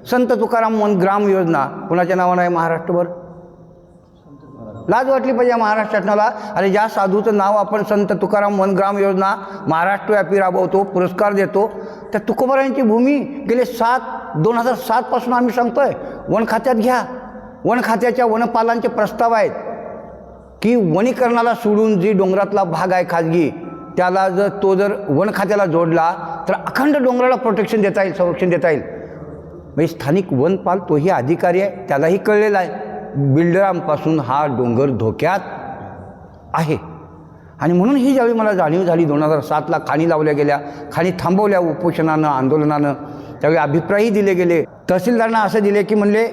संत Tukaram one Gram Yojana कोणाच्या नावानं आहे महाराष्ट्रभर? लाज वाटली पाहिजे महाराष्ट्रातला. अरे ज्या साधूचं नाव आपण संत तुकाराम वन ग्राम योजना महाराष्ट्रव्यापी राबवतो, पुरस्कार देतो, त्या तुकोबारायांची भूमी गेले 2007 पासून आम्ही सांगतोय वन खात्यात घ्या. वन खात्याच्या वनपालांचे प्रस्ताव आहेत की वनीकरणाला सोडून जी डोंगरातला भाग आहे खाजगी, त्याला जर वन खात्याला जोडला तर अखंड डोंगराला प्रोटेक्शन देता येईल, संरक्षण देता येईल. म्हणजे स्थानिक वनपाल तोही अधिकारी आहे, त्यालाही कळलेला आहे बिल्डरांपासून हा डोंगर धोक्यात आहे. आणि म्हणून ही ज्यावेळी मला जाणीव झाली 2007ला खाणी लावल्या गेल्या, खाणी थांबवल्या उपोषणानं, आंदोलनानं, त्यावेळी अभिप्रायही दिले गेले. तहसीलदारांना असं दिले की म्हणले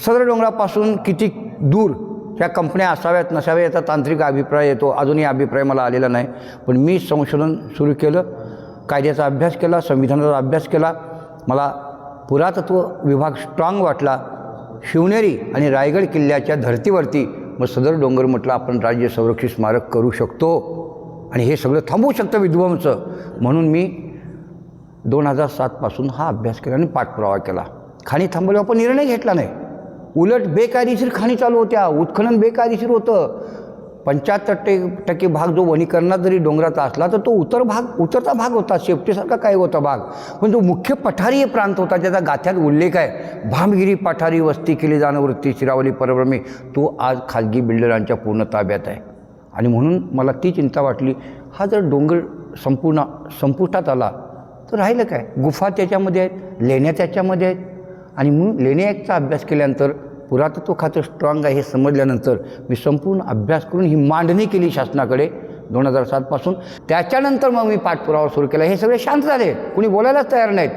सदर डोंगरापासून किती दूर ह्या कंपन्या असाव्यात नसाव्या याचा तांत्रिक अभिप्राय येतो. अजूनही अभिप्राय मला आलेला नाही. पण मी संशोधन सुरू केलं, कायद्याचा अभ्यास केला, संविधानाचा अभ्यास केला. मला पुरातत्व विभाग स्ट्रॉंग वाटला. शिवनेरी आणि रायगड किल्ल्याच्या धर्तीवरती मग सदर डोंगर म्हटलं आपण राज्य संरक्षित स्मारक करू शकतो आणि हे सगळं थांबवू शकतं विध्वंस. म्हणून मी 2007 पासून हा अभ्यास केला आणि पाठपुरावा केला. खाणी थांबवल्यावर पण निर्णय घेतला नाही. उलट बेकायदेशीर खाणी चालू होत्या, उत्खनन बेकायदेशीर होतं. 75% भाग जो वनीकरणात जरी डोंगराचा असला तर तो उतरता भाग होता, शेपटीसारखा काय होता भाग. पण जो मुख्य पठारीय प्रांत होता ज्याचा गाथ्यात उल्लेख आहे, भामगिरी पठारी वस्ती केली जाणं वृत्ती शिरावली परभ्रमी, तो आज खाजगी बिल्डरांच्या पूर्ण ताब्यात आहे. आणि म्हणून मला ती चिंता वाटली, हा जर डोंगर संपूर्ण संपुष्टात आला तर राहिलं काय? गुफा त्याच्यामध्ये आहेत, लेण्या त्याच्यामध्ये आहेत. आणि म्हणून लेण्या ॲक्टचा अभ्यास केल्यानंतर, पुरातत्व खातं स्ट्रॉंग आहे हे समजल्यानंतर मी संपूर्ण अभ्यास करून ही मांडणी केली शासनाकडे 2007 पासून. त्याच्यानंतर मग मी पाठपुरावा सुरू केला. हे सगळे शांत झाले, कुणी बोलायलाच तयार नाहीत.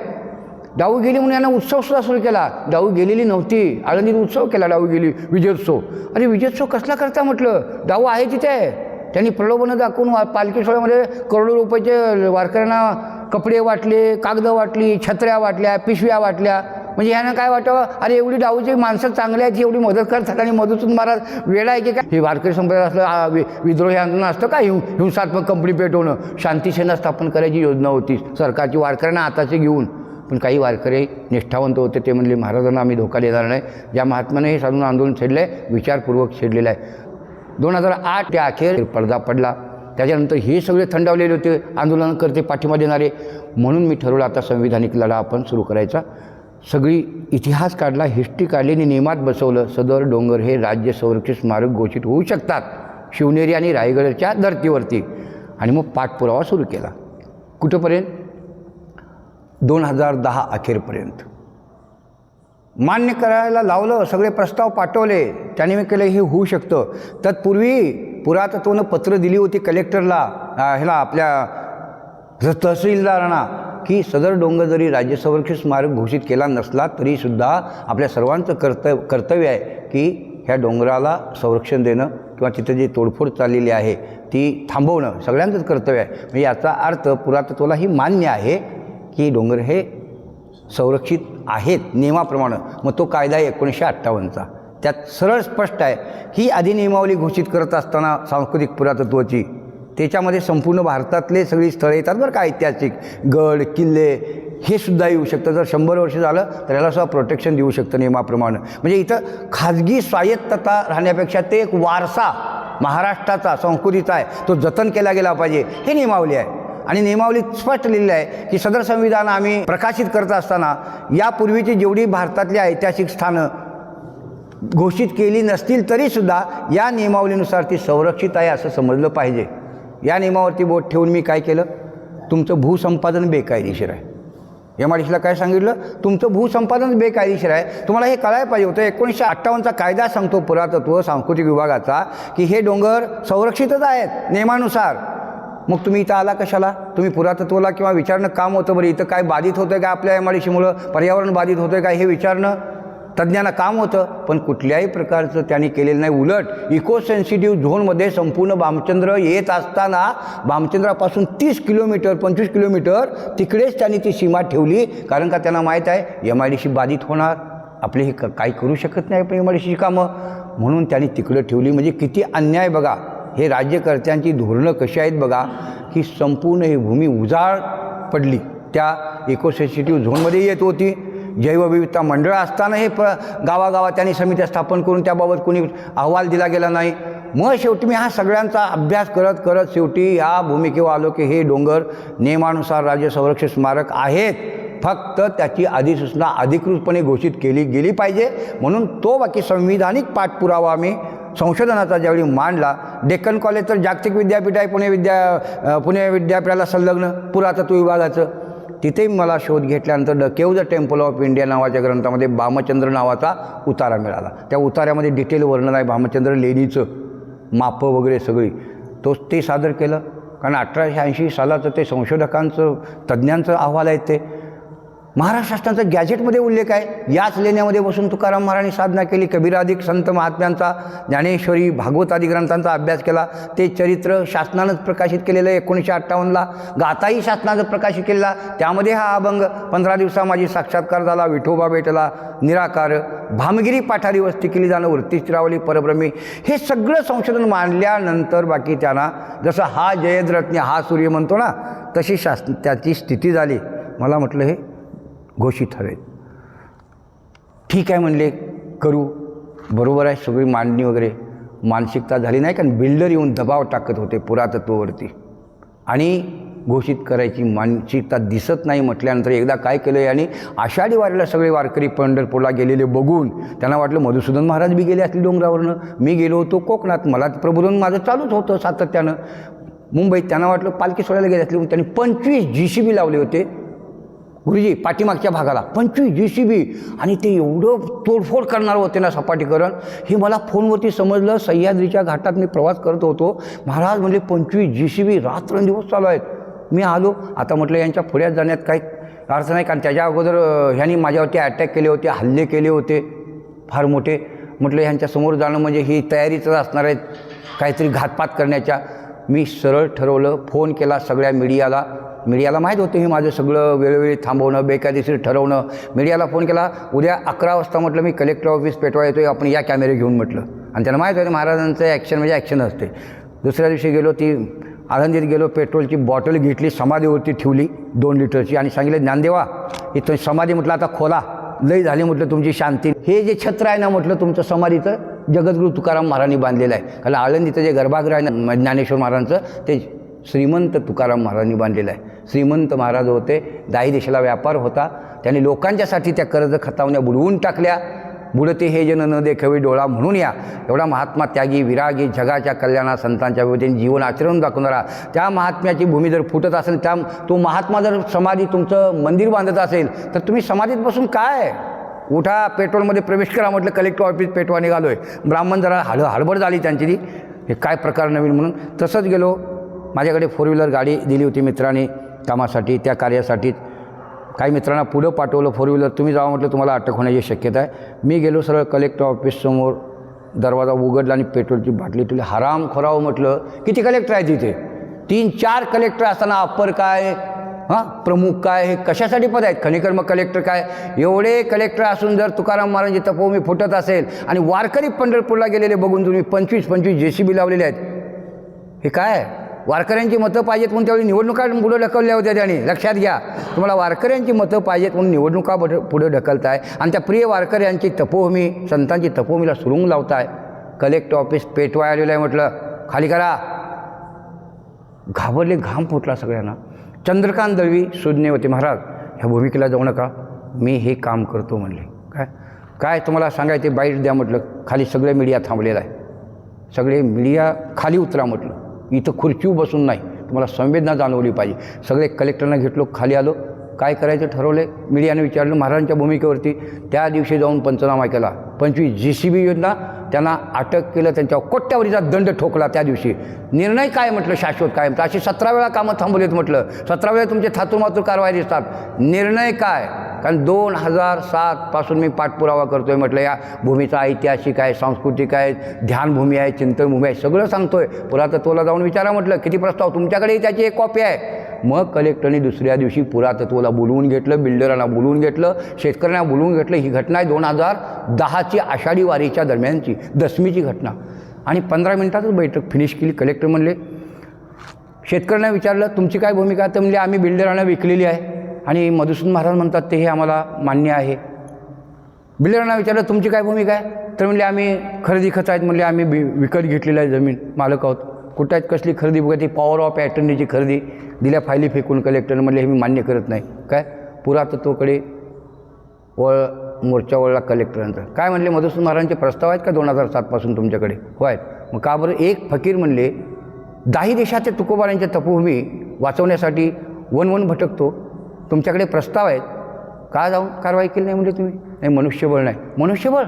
डाऊ गेली म्हणून यांना उत्सवसुद्धा सुरू केला. डाऊ गेलेली नव्हती, आळंदीत उत्सव केला डाऊ गेली, विजयोत्सव. अरे विजयोत्सव कसला करता म्हटलं, डाऊ आहे तिथे. त्यांनी प्रलोभनं दाखवून पालखी सोहळ्यामध्ये करोडो रुपयाचे वारकऱ्यांना कपडे वाटले, कागदं वाटली, छत्र्या वाटल्या, पिशव्या वाटल्या. म्हणजे ह्यानं काय वाटावं, अरे एवढी डाऊची माणसं चांगली आहेत, एवढी मदत करतात आणि मधूतून महाराज वेळ आहे की काय? हे वारकरी संप्रदाय असलं विद्रोही आंदोलन असतं का? हिंसात्मक कंपनी पेटवणं, शांतीसेना स्थापन करायची योजना होती सरकारची वारकऱ्यांना हाताचे घेऊन. पण काही वारकरी निष्ठावंत होते, ते म्हणले महाराजांना आम्ही धोका देणार नाही. ज्या महात्म्याने हे साधून आंदोलन छेडलं आहे, विचारपूर्वक छेडलेलं आहे. 2008 त्या अखेर पडदा पडला. त्याच्यानंतर हे सगळे थंडावलेले होते आंदोलनकर्ते, पाठिंबा देणारे. म्हणून मी ठरवलं आता संविधानिक लढा आपण सुरू करायचा. सगळी इतिहास काढला, हिस्ट्री काढली आणि नियमात बसवलं सदर डोंगर हे राज्य संरक्षित स्मारक घोषित होऊ शकतात शिवनेरी आणि रायगडच्या धर्तीवरती. आणि मग पाठपुरावा सुरू केला. कुठंपर्यंत? 2010 अखेरपर्यंत मान्य करायला लावलं, सगळे प्रस्ताव पाठवले. त्याने मी केलं हे होऊ शकतं. तत्पूर्वी पुरातत्वनं पत्र दिली होती कलेक्टरला, ह्याला आपल्या तहसीलदारांना, की सदर डोंगर जरी राज्य संरक्षित स्मारक घोषित केला नसला तरीसुद्धा आपल्या सर्वांचं कर्तव्य आहे की ह्या डोंगराला संरक्षण देणं किंवा तिथं जी तोडफोड चाललेली आहे ती थांबवणं सगळ्यांचंच कर्तव्य आहे. म्हणजे याचा अर्थ पुरातत्वालाही मान्य आहे की डोंगर हे संरक्षित आहेत नियमाप्रमाणे. मग तो कायदा आहे 1958चा, त्यात सरळ स्पष्ट आहे ही अधिनियमावली घोषित करत असताना सांस्कृतिक पुरातत्वाची, त्याच्यामध्ये संपूर्ण भारतातले सगळी स्थळे येतात बरं का, ऐतिहासिक गड किल्ले हे सुद्धा येऊ शकतं. जर 100 वर्ष झालं तर याला सुद्धा प्रोटेक्शन देऊ शकतं नियमाप्रमाणे. म्हणजे इथं खाजगी स्वायत्तता राहण्यापेक्षा ते एक वारसा महाराष्ट्राचा संस्कृतीचा आहे, तो जतन केला गेला पाहिजे, हे नियमावली आहे. आणि नियमावलीत स्पष्ट लिहिलं आहे की सदर संविधान आम्ही प्रकाशित करत असताना यापूर्वीची जेवढी भारतातली ऐतिहासिक स्थानं घोषित केली नसतील तरीसुद्धा या नियमावलीनुसार ती संरक्षित आहे असं समजलं पाहिजे. या नियमावरती बोट ठेवून मी काय केलं, तुमचं भूसंपादन बेकायदेशीर आहे. MIDCला काय सांगितलं, तुमचं भूसंपादन बेकायदेशीर आहे. तुम्हाला हे कळायला पाहिजे होतं. 1958चा कायदा सांगतो पुरातत्व सांस्कृतिक विभागाचा की हे डोंगर संरक्षितच आहेत नियमानुसार. मग तुम्ही इथं आला कशाला? तुम्ही पुरातत्वाला किंवा विचारणं काम होतं बरं, इथं काय बाधित होतं का आपल्या MIDCमुळं, पर्यावरण बाधित होतं का हे विचारणं तज्ज्ञांना काम होतं. पण कुठल्याही प्रकारचं त्यांनी केलेलं नाही. उलट इको सेन्सिटिव्ह झोनमध्ये संपूर्ण भामचंद्र येत असताना भामचंद्रापासून 30 किलोमीटर 25 किलोमीटर तिकडेच त्यांनी ती सीमा ठेवली. कारण का त्यांना माहीत आहे MIDC बाधित होणार, आपले हे काही करू शकत नाही आपण MIDCची कामं, म्हणून त्यांनी तिकडं ठेवली. म्हणजे किती अन्याय बघा, हे राज्यकर्त्यांची धोरणं कशी आहेत बघा, की संपूर्ण ही भूमी उजाड पडली त्या इको सेन्सिटिव्ह झोनमध्ये येत होती. जैवविविधता मंडळं असताना हे गावागावात त्यांनी समित्या स्थापन करून त्याबाबत कोणी अहवाल दिला गेला नाही. मग शेवटी मी हा सगळ्यांचा अभ्यास करत करत शेवटी या भूमिकेवर आलो की हे डोंगर नियमानुसार राज्य संरक्षित स्मारक आहेत, फक्त त्याची अधिसूचना अधिकृतपणे घोषित केली गेली पाहिजे. म्हणून तो बाकी संविधानिक पाठपुरावा आम्ही संशोधनाचा ज्यावेळी मांडला. डेक्कन कॉलेज तर जागतिक विद्यापीठ आहे, पुणे विद्यापीठाला संलग्न पुरातत्व विभागाचं. तिथेही मला शोध घेतल्यानंतर the cave the temple of India नावाच्या ग्रंथामध्ये भामचंद्र नावाचा उतारा मिळाला. त्या उतार्यामध्ये डिटेल वर्णन आहे भामचंद्र लेणीचं, मापं वगैरे सगळी. ते सादर केलं. कारण 1880 सालाचं ते संशोधकांचं तज्ज्ञांचं अहवाल आहेत. ते महाराष्ट्र शासनाचं गॅझेटमध्ये उल्लेख आहे. याच लेण्यामध्ये बसून तुकाराम महाराजांनी साधना केली. कबीराधिक संत महात्म्यांचा, ज्ञानेश्वरी, भागवत आदी ग्रंथांचा अभ्यास केला. ते चरित्र शासनानंच प्रकाशित केलेलं आहे 1958ला. गाथाही शासनानं प्रकाशित केलेला. त्यामध्ये हा अभंग 15 दिवसा माझी साक्षात्कार झाला, विठोबा भेटला निराकार, भामगिरी पाठारी वस्ती केली जाणं, वृत्ती स्थिरावली परब्रह्मी. हे सगळं संशोधन मांडल्यानंतर बाकी त्यांना जसं हा जयद्रत्न हा सूर्य म्हणतो ना, तशी त्याची स्थिती झाली. मला म्हटलं हे घोषित हवे. ठीक आहे म्हणले, करू. बरोबर आहे, सगळी मांडणी वगैरे मानसिकता झाली नाही. कारण बिल्डर येऊन दबाव टाकत होते पुरातत्वावरती आणि घोषित करायची मानसिकता दिसत नाही म्हटल्यानंतर एकदा काय केलं, आणि आषाढी वारीला सगळे वारकरी पंढरपूरला गेलेले बघून त्यांना वाटलं मधुसूदन महाराज बी गेले असले डोंगरावरनं. मी गेलो होतो कोकणात, मला प्रबोधन माझं चालूच होतं सातत्यानं. मुंबईत त्यांना वाटलं पालखी सोडायला गेले असले. त्यांनी 25 JCB लावले होते गुरुजी पाठीमागच्या भागाला, 25 JCB. आणि ते एवढं तोडफोड करणार होते ना सपाटीकरण, हे मला फोनवरती समजलं. सह्याद्रीच्या घाटात मी प्रवास करत होतो. महाराज म्हणले 25 JCB रात्रंदिवस चालू आहेत. मी आलो. आता म्हटलं यांच्या पुढ्यात जाण्यात काही अर्थ नाही, कारण त्याच्या अगोदर ह्यांनी माझ्यावरती अटॅक केले होते, हल्ले केले होते फार मोठे. म्हटलं ह्यांच्यासमोर जाणं म्हणजे ही तयारीच असणार आहेत काहीतरी घातपात करण्याच्या. मी सरळ ठरवलं, फोन केला सगळ्या मीडियाला माहीत होतं हे माझं सगळं वेळोवेळी थांबवणं, बेकायदेशीर ठरवणं. मीडियाला फोन केला. उद्या 11 वाजता म्हटलं मी कलेक्टर ऑफिस पेटवा येतो, आपण या कॅमेरे घेऊन म्हटलं. आणि त्यांना माहीत होतं महाराजांचं ॲक्शन म्हणजे ॲक्शन असते. दुसऱ्या दिवशी गेलो, ती आळंदीत गेलो, पेट्रोलची बॉटल घेतली, समाधीवरती ठेवली 2 लिटरची, आणि सांगितलं ज्ञानदेवा इथं समाधी म्हटलं आता खोला, लई झाली म्हटलं तुमची शांती. हे जे छत्र आहे ना म्हटलं तुमचं समाधीचं, जगद्गुरू तुकाराम महाराजांनी बांधलेलं आहे. कारण आळंदीचं जे गर्भागृह आहे ना ज्ञानेश्वर महाराजांचं, ते श्रीमंत तुकाराम महाराजांनी बांधलेलं आहे. श्रीमंत महाराज होते, 10 देशाला व्यापार होता. त्यांनी लोकांच्यासाठी त्या कर्ज खतावण्या बुडवून टाकल्या. बुडते हे जन न देखावे डोळा म्हणून या. एवढा महात्मा त्यागी विरागी, जगाच्या कल्याणा संतांच्या विवेचने जीवन आचरण दाखवणारा, त्या महात्म्याची भूमी जर फुटत असेल, तो महात्मा जर समाधी तुमचं मंदिर बांधत असेल, तर तुम्ही समाधीत बसून काय, उठा पेट्रोलमध्ये प्रवेश करा म्हटलं. कलेक्टर ऑफिस पेटवा निघालो आहे. ब्राह्मण जरा हडबड झाली त्यांची, ती हे काय प्रकार नवीन म्हणून. तसंच गेलो. माझ्याकडे 4 व्हीलर गाडी दिली होती मित्रांनी कामासाठी, त्या कार्यासाठी. काही मित्रांना पुढं पाठवलं 4 व्हीलर, तुम्ही जावा म्हटलं, तुम्हाला अटक होण्याची शक्यता आहे. मी गेलो सरळ कलेक्टर ऑफिससमोर, दरवाजा उघडला आणि पेट्रोलची बाटली ठेवली. हराम खोरावं म्हटलं, किती कलेक्टर आहेत तिथे? 3-4 कलेक्टर असताना अप्पर काय, प्रमुख काय, हे कशासाठी पद आहेत? खनिकर्म कलेक्टर काय, एवढे कलेक्टर असून जर तुकाराम महाराजांची तपोभूमी फुटत असेल आणि वारकरी पंढरपूरला गेलेले बघून तुम्ही 25 JCB लावलेले आहेत, हे काय? वारकऱ्यांची मतं पाहिजेत म्हणून त्यावेळी निवडणुका पुढे ढकलल्या होत्या त्यांनी, लक्षात घ्या. तुम्हाला वारकऱ्यांची मतं पाहिजेत म्हणून निवडणुका पुढे ढकलताय आणि त्या प्रिय वारकऱ्यांची तपोभूमी, संतांची तपोभूमीला सुरुंग लावताय. कलेक्टर ऑफिस पेटवाय आलेलं आहे म्हटलं, खाली करा. घाबरले, घाम फुटला सगळ्यांना. चंद्रकांत दळवी सुज्ञ होते, महाराज ह्या भूमिकेला जाऊ नका, मी हे काम करतो म्हणले. काय तुम्हाला सांगायचे, बाईट द्या म्हटलं. खाली सगळे मीडिया थांबलेला आहे. सगळे मीडिया खाली उतरा म्हटलं, इथं खुर्चीवर बसून नाही, तुम्हाला संवेदना जाणवली पाहिजे. सगळे कलेक्टरना घेतलो, खाली आलो. काय करायचं ठरवलं आहे, मीडियाने विचारलं महाराजांच्या भूमिकेवरती. त्या दिवशी जाऊन पंचनामा केला. 25 JCB योजना, त्यांना अटक केलं, त्यांच्यावर कोट्यावधीचा दंड ठोकला. त्या दिवशी निर्णय काय म्हटलं, शाश्वत काय. अशी 17 वेळा कामं थांबवलीत म्हटलं. 17 वेळा तुमचे थातूरमातूर कारवाई दिसतात. निर्णय काय, कारण 2007 पासून मी पाठपुरावा करतोय म्हटलं. या भूमीचा ऐतिहासिक आहे, सांस्कृतिक आहे, ध्यानभूमी आहे, चिंतनभूमी आहे, सगळं सांगतोय. पुरातत्वाला जाऊन विचारा म्हटलं, किती प्रस्ताव तुमच्याकडेही त्याची एक कॉपी आहे. मग कलेक्टरने दुसऱ्या दिवशी पुरातत्वाला बोलवून घेतलं, बिल्डरांना बोलवून घेतलं, शेतकऱ्यांना बोलवून घेतलं. ही घटना आहे 2010ची आषाढी वारीच्या दरम्यानची, दशमीची घटना. आणि 15 मिनिटातच बैठक फिनिश केली. कलेक्टर म्हणले, शेतकऱ्यांना विचारलं तुमची काय भूमिका, तर म्हणले आम्ही बिल्डरांना विकलेली आहे आणि मधुसूदन महाराज म्हणतात ते हे आम्हाला मान्य आहे. बिल्डरांना विचारलं तुमची काय भूमिका आहे? तर म्हणले आम्ही खरेदी खत आहेत. म्हणले आम्ही विकत घेतलेलं आहे जमीन, मालक आहोत. कुठं आहेत, कसली खरेदी बघा, ती पॉवर ऑफ अटर्नीची खरेदी दिल्या फायली फेकून कलेक्टर. म्हणले हे मी मान्य करत नाही. काय पुरातत्वकडे मोर्चा वळला कलेक्टरांचा. काय म्हणले मधुसूदन महाराजांचे प्रस्ताव आहेत का 2007 तुमच्याकडे? हो आहेत. मग का बरं? एक फकीर म्हणले 10 देशाचे तुकोबारांच्या तपोभूमी वाचवण्यासाठी वन भटकतो, तुमच्याकडे प्रस्ताव आहेत, का जाऊन कारवाई केली नाही? म्हणजे तुम्ही नाही, मनुष्यबळ नाही. मनुष्यबळ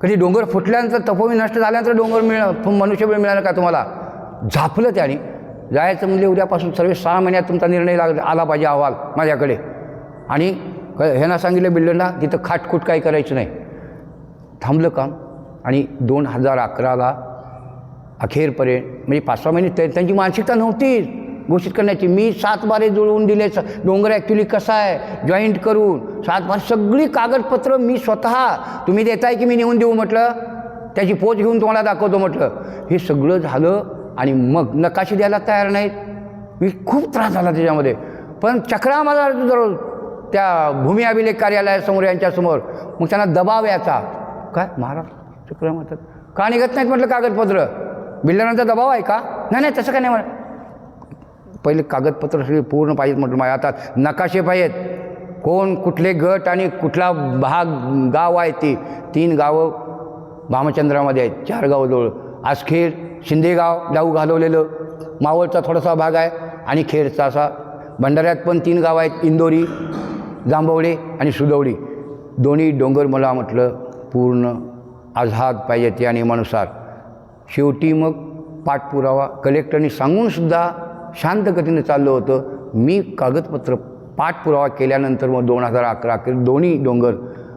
कधी डोंगर फुटल्यानंतर, तपोभूमी नष्ट झाल्यानंतर डोंगर मनुष्यबळ मिळालं का तुम्हाला? झापलं त्याने. जायचं म्हणजे उद्यापासून सर्व 6 महिन्यात तुमचा निर्णय आला पाहिजे, अहवाल माझ्याकडे. आणि ह्यांना सांगितलं बिल्डरना तिथं खाटखूट काही करायचं नाही. थांबलं काम. आणि 2011ला अखेरपर्यंत म्हणजे 5-6 महिने त्यांची मानसिकता नव्हती घोषित करण्याची. मी 7 बारे जुळवून दिले. डोंगर ॲक्च्युली कसा आहे जॉईंट करून 7 बारे सगळी कागदपत्र मी स्वतः, तुम्ही देताय की मी नेऊन देऊ म्हटलं, त्याची पोच घेऊन तुम्हाला दाखवतो म्हटलं. हे सगळं झालं आणि मग नकाशे द्यायला तयार नाहीत. मी खूप त्रास झाला त्याच्यामध्ये. पण चक्रा मला दररोज त्या भूमी अभिलेख कार्यालयासमोर यांच्यासमोर. मग त्यांना दबाव याचा. काय महाराज चक्र म्हणतात का निघत नाहीत म्हटलं कागदपत्र? बिल्डरांचा दबाव आहे का? नाही तसं काय नाही म्हणा. पहिले कागदपत्र सगळे पूर्ण पाहिजेत म्हटलं. माझ्या हातात नकाशे पाहिजेत. कोण कुठले गट आणि कुठला भाग गाव आहे. ती 3 गावं भामचंद्रामध्ये आहेत, 4 गावं जवळ. आसखेड, शिंदेगाव डाऊ घालवलेलं, मावळचा थोडासा भाग आहे आणि खेडचा असा. भंडाऱ्यात पण 3 गावं आहेत, इंदोरी, जांभवडे आणि सुदवडी. दोन्ही डोंगर मला म्हटलं पूर्ण आझाद पाहिजे त्या नियमानुसार. शेवटी मग पाठपुरावा कलेक्टरनी सांगूनसुद्धा शांत गतीने चाललं होतं. मी कागदपत्र पाठपुरावा केल्यानंतर मग 2011 अखेर दोन्ही डोंगर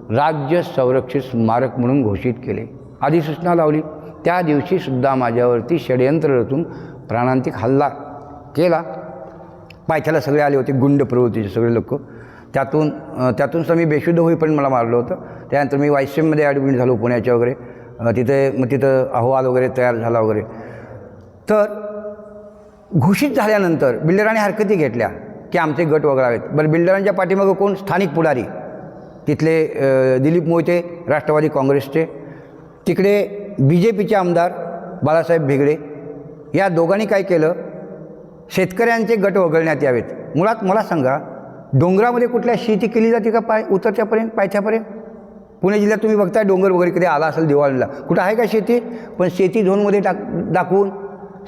राज्य संरक्षित स्मारक म्हणून घोषित केले. अधिसूचना लावली. त्या दिवशीसुद्धा माझ्यावरती षडयंत्र रचून प्राणांतिक हल्ला केला. पायथ्याला सगळे आले होते, गुंड प्रवृत्तीचे सगळे लोक. त्यातून मी बेशुद्ध होईपर्यंत मला मारलं होतं. त्यानंतर मी वायसीएममध्ये ॲडमिट झालो पुण्याच्या वगैरे. तिथं अहवाल वगैरे तयार झाला वगैरे. तर घोषित झाल्यानंतर बिल्डरांनी हरकती घेतल्या की आमचे गट वगळावेत. बरं, बिल्डरांच्या पाठीमागं कोण? स्थानिक पुढारी तिथले दिलीप मोहिते राष्ट्रवादी काँग्रेसचे, तिकडे BJPचे आमदार बाळासाहेब भेगडे. या दोघांनी काय केलं? शेतकऱ्यांचे गट वगळण्यात यावेत. मुळात मला सांगा, डोंगरामध्ये कुठल्या शेती केली जाते का? उतरच्यापर्यंत पायथ्यापर्यंत. पुणे जिल्ह्यात तुम्ही बघताय डोंगर वगैरे कधी आला असेल दिवाळीला, कुठं आहे का शेती? पण शेती झोनमध्ये दाखवून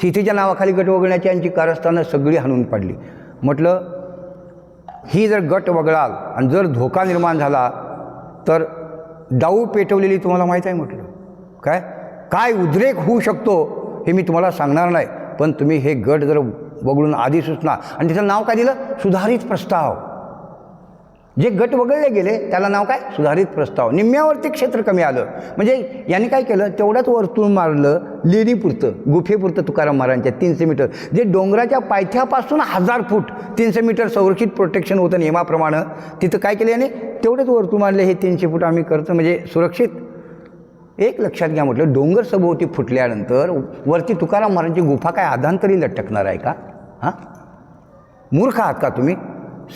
शेतीच्या नावाखाली गट वगळण्याची यांची कारस्थानं सगळी हाणून पाडली. म्हटलं ही जर गट वगळाल आणि जर धोका निर्माण झाला तर डाऊ पेटवलेली तुम्हाला माहीत आहे. म्हटलं काय उद्रेक होऊ शकतो हे मी तुम्हाला सांगणार नाही. पण तुम्ही हे गट जर वगळून अधिसूचना, आणि त्याचं नाव काय दिलं? सुधारित प्रस्ताव. जे गट वगळले गेले त्याला नाव काय? सुधारित प्रस्ताव. निम्म्यावरती क्षेत्र कमी आलं. म्हणजे यांनी काय केलं? तेवढ्याच वर्तुळ मारलं लेणीपुरतं, गुफेपुरतं तुकाराम महाराजांच्या 300 मीटर. जे डोंगराच्या पायथ्यापासून 1000 फूट 300 मीटर संरक्षित प्रोटेक्शन होतं नियमाप्रमाणे. तिथं काय केलं याने? तेवढेच वर्तुळ मारले. हे 300 फूट आम्ही करतो म्हणजे सुरक्षित. एक लक्षात घ्या म्हटलं, डोंगर सभोवती फुटल्यानंतर वरती तुकाराम महाराजांची गुफा काय आधांतरी लटकणार आहे का? हां, मूर्ख आहात का तुम्ही?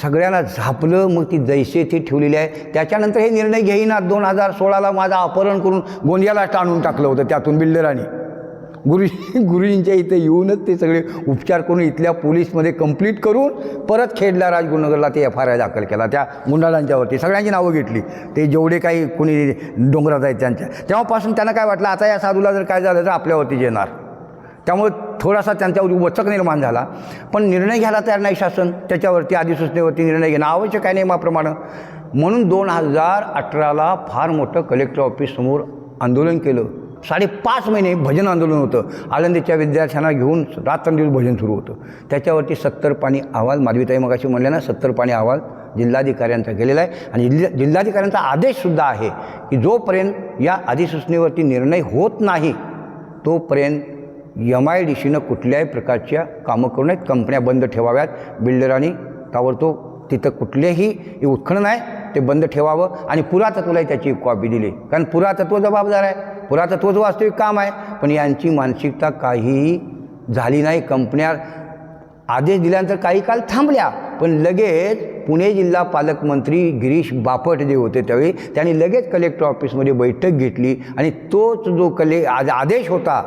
सगळ्यांना झापलं. मग ती जैसे ती ठेवलेली आहे. त्याच्यानंतर हे निर्णय घेईना. 2016ला माझं अपहरण करून गोंदियाला टाणून टाकलं होतं त्यातून बिल्डरांनी. गुरुजींच्या इथे येऊनच ते सगळे उपचार करून इथल्या पोलीसमध्ये कंप्लीट करून परत खेडला राजगुरुनगरला ते FIR दाखल केला त्या गुंडाळांच्यावरती. सगळ्यांची नावं घेतली. ते जेवढे काही कोणी डोंगरात आहेत त्यांच्या. तेव्हापासून त्यांना काय वाटलं, आता या साधूला जर काय झालं तर आपल्यावरतीच येणार. त्यामुळे थोडासा त्यांच्यावर वचक निर्माण झाला. पण निर्णय घ्यायला तयार नाही शासन. त्याच्यावरती अधिसूचनेवरती निर्णय घेणं आवश्यक आहे नियमाप्रमाणे. म्हणून 2018ला फार मोठं कलेक्टर ऑफिससमोर आंदोलन केलं. 5.5 महिने भजन आंदोलन होतं. आळंदीच्या विद्यार्थ्यांना घेऊन रात्रंदिवस भजन सुरू होतं. त्याच्यावरती 70 पानी अहवाल, माधवीताई मगाशी म्हणल्या ना, 70 पानी अहवाल जिल्हाधिकाऱ्यांचा गेलेला आहे. आणि जिल्हाधिकाऱ्यांचा आदेशसुद्धा आहे की जोपर्यंत या अधिसूचनेवरती निर्णय होत नाही तोपर्यंत MIDCनं कुठल्याही प्रकारच्या कामं करू नयेत. कंपन्या बंद ठेवाव्यात. बिल्डरांनी ताबडतोब तिथं कुठलेही उत्खनन आहे ते बंद ठेवावं. आणि पुरातत्वालाही त्याची कॉपी दिली. कारण पुरातत्व जबाबदार आहे. पुरातत्वचं वास्तविक काम आहे. पण यांची मानसिकता काहीही झाली नाही. कंपन्या आदेश दिल्यानंतर काही काळ थांबल्या, पण लगेच पुणे जिल्हा पालकमंत्री गिरीश बापट जे होते त्यावेळी त्यांनी लगेच कलेक्टर ऑफिसमध्ये बैठक घेतली आणि तोच जो आदेश होता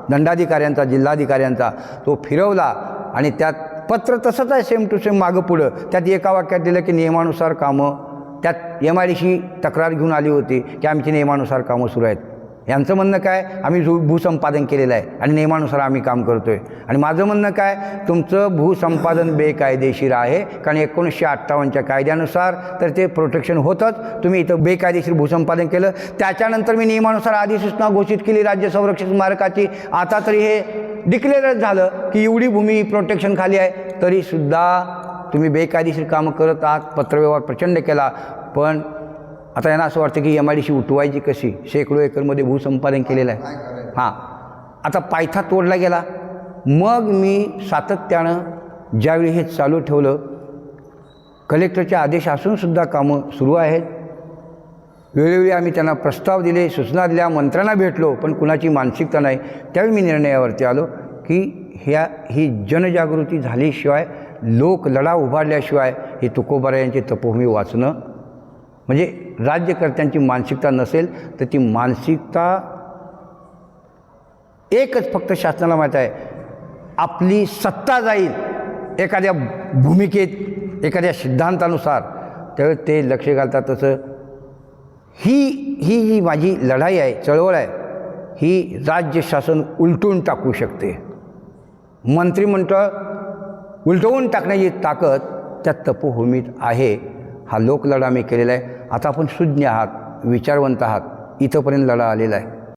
दंडाधिकाऱ्यांचा जिल्हाधिकाऱ्यांचा तो फिरवला आणि त्यात पत्र तसंच आहे सेम टू सेम मागं पुढं. त्यात एका वाक्यात दिलं की नियमानुसार कामं, त्यात MIDC तक्रार घेऊन आली होती की आमची नियमानुसार कामं सुरू आहेत. यांचं म्हणणं काय, आम्ही भूसंपादन केलेलं आहे आणि नियमानुसार आम्ही काम करतो आहे. आणि माझं म्हणणं काय, तुमचं भूसंपादन बेकायदेशीर आहे, कारण 1958च्या कायद्यानुसार तर ते प्रोटेक्शन होतंच. तुम्ही इथं बेकायदेशीर भूसंपादन केलं, त्याच्यानंतर मी नियमानुसार अधिसूचना घोषित केली राज्य संरक्षित स्मारकाची. आता तरी हे डिक्लेअरच झालं की एवढी भूमी प्रोटेक्शन खाली आहे, तरीसुद्धा तुम्ही बेकायदेशीर कामं करत आहात. पत्रव्यवहार प्रचंड केला, पण आता यांना असं वाटतं की MIDC उठवायची कशी, शेकडो एकरमध्ये भूसंपादन केलेलं आहे. हां, आता पायथा तोडला गेला. मग मी सातत्यानं ज्यावेळी हे चालू ठेवलं, कलेक्टरचे आदेश असूनसुद्धा कामं सुरू आहेत. वेळोवेळी आम्ही त्यांना प्रस्ताव दिले, सूचना दिल्या, मंत्र्यांना भेटलो, पण कुणाची मानसिकता नाही. त्यावेळी मी निर्णयावरती आलो की ही जनजागृती झाल्याशिवाय, लोक लढा उभारल्याशिवाय ही तुकोबारायांची तपोभूमी वाचणं म्हणजे राज्यकर्त्यांची मानसिकता नसेल तर ती मानसिकता एकच फक्त शासनाला माहीत आहे, आपली सत्ता जाईल एखाद्या भूमिकेत, एखाद्या सिद्धांतानुसार, त्यावेळेस ते लक्ष घालतात. तसं ही जी माझी लढाई आहे, चळवळ आहे, ही राज्य शासन उलटून टाकू शकते. मंत्रिमंडळ उलटवून टाकण्याची ताकद त्या तपोभूमीत आहे. हा लोकलढा मी केलेला आहे. आता आपण सुज्ञ आहात, विचारवंत आहात, इथंपर्यंत लढा आलेला आहे.